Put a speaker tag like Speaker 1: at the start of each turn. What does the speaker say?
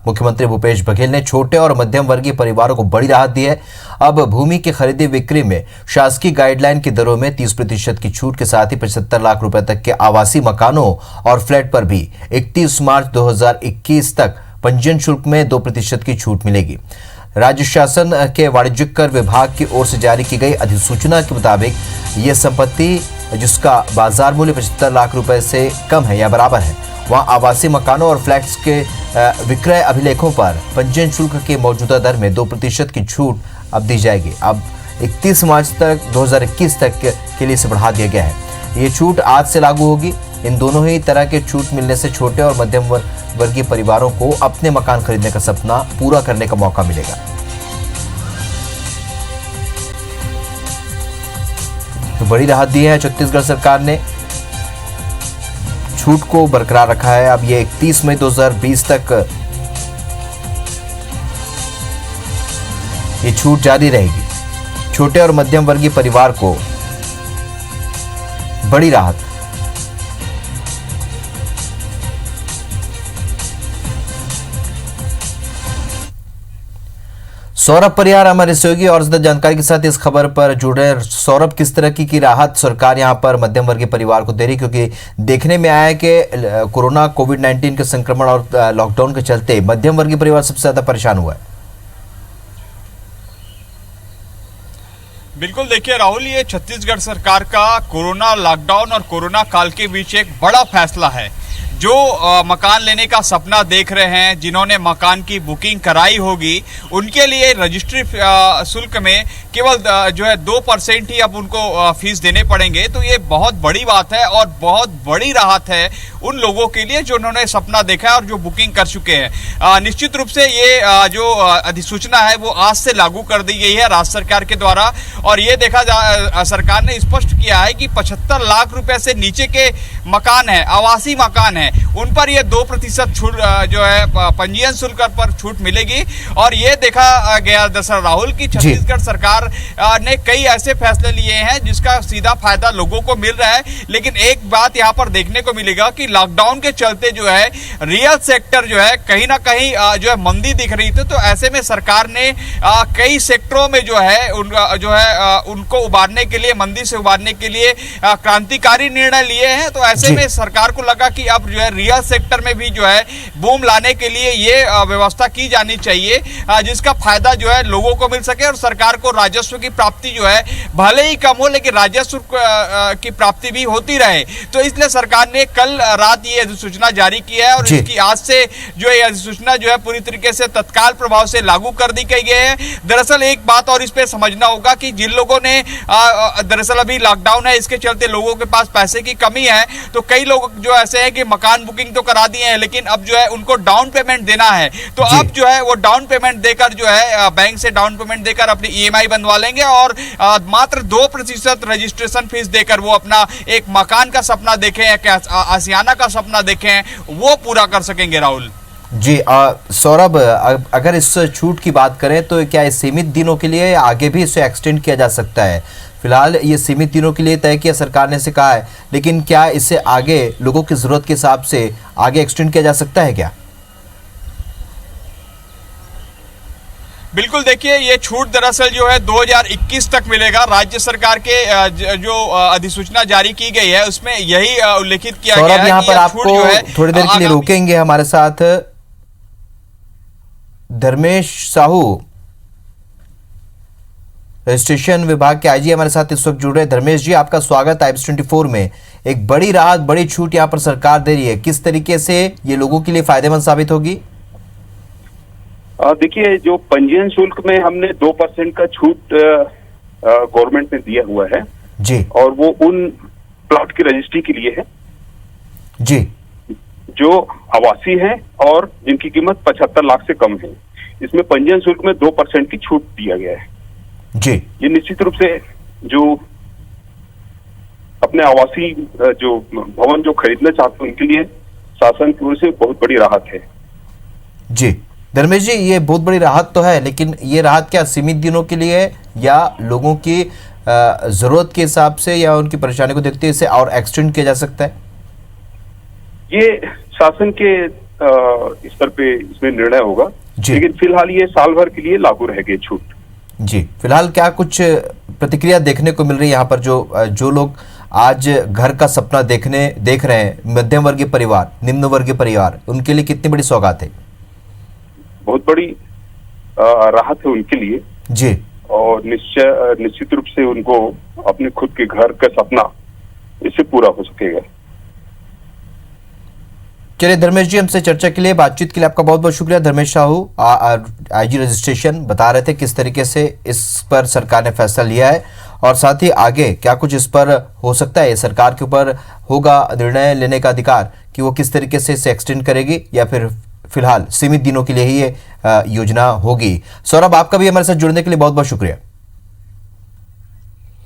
Speaker 1: मुख्यमंत्री भूपेश बघेल ने छोटे और मध्यम वर्गीय परिवारों को बड़ी राहत दी है। अब भूमि की खरीदी बिक्री में शासकीय गाइडलाइन की दरों में 30% की छूट के साथ ही 75 लाख रुपए तक के आवासीय मकानों और फ्लैट पर भी 31 मार्च 2021 तक पंजीयन शुल्क में 2% की छूट मिलेगी। राज्य शासन के वाणिज्यिक कर विभाग की ओर से जारी की गई अधिसूचना के मुताबिक ये संपत्ति जिसका बाजार मूल्य 75 लाख रुपए से कम है या बराबर है, वहां आवासीय मकानों और फ्लैट्स के विक्रय अभिलेखों पर पंजीयन शुल्क के मौजूदा दर में 2% की छूट अब दी जाएगी। अब 31 मार्च तक 2021 तक के लिए इसे बढ़ा दिया गया है। ये छूट आज से लागू होगी। इन दोनों ही तरह के छूट मिलने से छोटे और मध्यम वर्गीय परिवारों को अपने मकान खरीदने का सपना पूरा करने का मौका मिलेगा। तो बड़ी राहत दी है छत्तीसगढ़ सरकार ने, छूट को बरकरार रखा है। अब ये 31 मई 2020 तक ये छूट जारी रहेगी। छोटे और मध्यम वर्गीय परिवार को बड़ी राहत। सौरभ परिहार हमारे सहयोगी और ज्यादा जानकारी के साथ इस खबर पर जुड़े। सौरभ, किस तरह की राहत सरकार यहां पर मध्यम वर्गीय परिवार को दे रही, क्योंकि देखने में आया है कि कोरोना कोविड-19 के संक्रमण और लॉकडाउन के चलते मध्यम वर्गीय परिवार सबसे ज्यादा परेशान हुआ है।
Speaker 2: बिल्कुल, देखिए राहुल, ये छत्तीसगढ़ सरकार का कोरोना लॉकडाउन और कोरोना काल के बीच एक बड़ा फैसला है। जो मकान लेने का सपना देख रहे हैं, जिन्होंने मकान की बुकिंग कराई होगी, उनके लिए रजिस्ट्री शुल्क में केवल जो है 2% ही अब उनको फीस देने पड़ेंगे। तो ये बहुत बड़ी बात है और बहुत बड़ी राहत है उन लोगों के लिए जो उन्होंने सपना देखा है और जो बुकिंग कर चुके हैं। निश्चित रूप से ये जो अधिसूचना है वो आज से लागू कर दी गई है राज्य सरकार के द्वारा। और ये सरकार ने स्पष्ट किया है कि 75 लाख रुपए से नीचे के मकान है, आवासीय मकान है, उन पर ये 2% छूट जो है पंजीयन शुल्क पर छूट मिलेगी। और ये देखा गया दरअसल राहुल की छत्तीसगढ़ सरकार ने कई ऐसे फैसले लिए हैं जिसका सीधा फायदा लोगों को मिल रहा है। लेकिन एक बात यहाँ पर देखने को मिलेगा कि लॉकडाउन के चलते जो है रियल सेक्टर जो है कहीं ना कहीं जो है मंदी दिख रही थी। तो ऐसे में सरकार ने कई सेक्टरों में जो है उनको उबारने के लिए, मंदी से उबारने के लिए क्रांतिकारी निर्णय लिए हैं। तो ऐसे में सरकार को लगा कि अब जो है रियल सेक्टर में भी जो है बूम लाने के लिए ये व्यवस्था की जानी चाहिए, जिसका फायदा जो है लोगों को मिल सके और सरकार को राजस्व की प्राप्ति जो है भले ही कम हो लेकिन राजस्व की प्राप्ति भी होती रहे। तो इसलिए सरकार ने कल रात ये अधिसूचना जारी की है और इसकी आज से जो है अधिसूचना जो है पूरी तरीके से तत्काल प्रभाव से लागू कर दी गई है। दरअसल एक बात और इस पे समझना होगा कि जिन लोगों ने दरअसल अभी लॉकडाउन है, इसके चलते लोगों के पास पैसे की कमी है, तो कई लोग जो ऐसे हैं कि मकान बुकिंग तो करा दिए हैं लेकिन अब जो है उनको डाउन पेमेंट देना है। तो अब जो है वो डाउन पेमेंट देकर जो है बैंक से डाउन पेमेंट देकर अपनी EMI बनवा लेंगे और मात्र 2% रजिस्ट्रेशन फीस देकर वो अपना एक मकान का सपना देखें या आशियाना का सपना देखें, वो पूरा कर सकेंगे। राहुल
Speaker 1: जी, सौरभ, अगर इस छूट की बात करें तो क्या इस सीमित दिनों के लिए आगे भी इसे एक्सटेंड किया जा सकता है? फिलहाल ये सीमित दिनों के लिए तय किया सरकार ने से कहा है, लेकिन क्या इसे आगे लोगों की जरूरत के हिसाब से आगे एक्सटेंड किया जा सकता है क्या?
Speaker 2: बिल्कुल, देखिए ये छूट दरअसल जो है 2021 तक मिलेगा। राज्य सरकार के जो अधिसूचना जारी की गई है उसमें यही उल्लेखित किया गया है।
Speaker 1: यहाँ पर आपको थोड़ी देर के लिए रोकेंगे। हमारे साथ धर्मेश साहू, रजिस्ट्रेशन विभाग के IG हमारे साथ इस वक्त जुड़ रहे हैं। धर्मेश जी, आपका स्वागत है IBS 24 में। एक बड़ी राहत, बड़ी छूट यहाँ पर सरकार दे रही है, किस तरीके से ये लोगों के लिए फायदेमंद साबित होगी?
Speaker 3: देखिए, जो पंजीयन शुल्क में हमने 2% का छूट गवर्नमेंट ने दिया हुआ है
Speaker 1: जी,
Speaker 3: और वो उन प्लॉट की रजिस्ट्री के लिए है
Speaker 1: जी
Speaker 3: जो आवासीय है और जिनकी कीमत 75 लाख से कम है। इसमें पंजीयन शुल्क में 2% की छूट दिया गया है
Speaker 1: जी।
Speaker 3: ये निश्चित रूप से जो अपने आवासीय जो भवन जो खरीदना चाहते हैं उनके लिए शासन की ओर से बहुत बड़ी राहत है।
Speaker 1: जी धर्मेश जी, ये बहुत बड़ी राहत तो है, लेकिन ये राहत क्या सीमित दिनों के लिए है या लोगों की जरूरत के हिसाब से या उनकी परेशानी को देखते हुए इसे और एक्सटेंड किया जा सकता है?
Speaker 3: ये शासन के स्तर पे इसमें निर्णय होगा,
Speaker 1: जी।
Speaker 3: लेकिन फिलहाल ये साल भर के लिए लागू रहेगी छूट।
Speaker 1: जी, फिलहाल क्या कुछ प्रतिक्रिया देखने को मिल रही है यहाँ पर? जो लोग आज घर का सपना देख रहे हैं, मध्यम वर्गीय परिवार, निम्न वर्गीय परिवार, उनके लिए कितनी बड़ी सौगात है?
Speaker 3: बहुत बड़ी राहत है उनके लिए,
Speaker 1: जी
Speaker 3: और निश्चित रूप से उनको अपने खुद के घर का सपना इससे पूरा हो सकेगा।
Speaker 1: चलिए धर्मेश जी, हमसे चर्चा के लिए, बातचीत के लिए आपका बहुत बहुत शुक्रिया। धर्मेश साहू, आईजी रजिस्ट्रेशन, बता रहे थे किस तरीके से इस पर सरकार ने फैसला लिया है और साथ ही आगे क्या कुछ इस पर हो सकता है। सरकार के ऊपर होगा निर्णय लेने का अधिकार कि वो किस तरीके से इसे एक्सटेंड करेगी या फिर फिलहाल सीमित दिनों के लिए ही ये योजना होगी। सौरभ, आपका भी हमारे साथ जुड़ने के लिए बहुत बहुत शुक्रिया।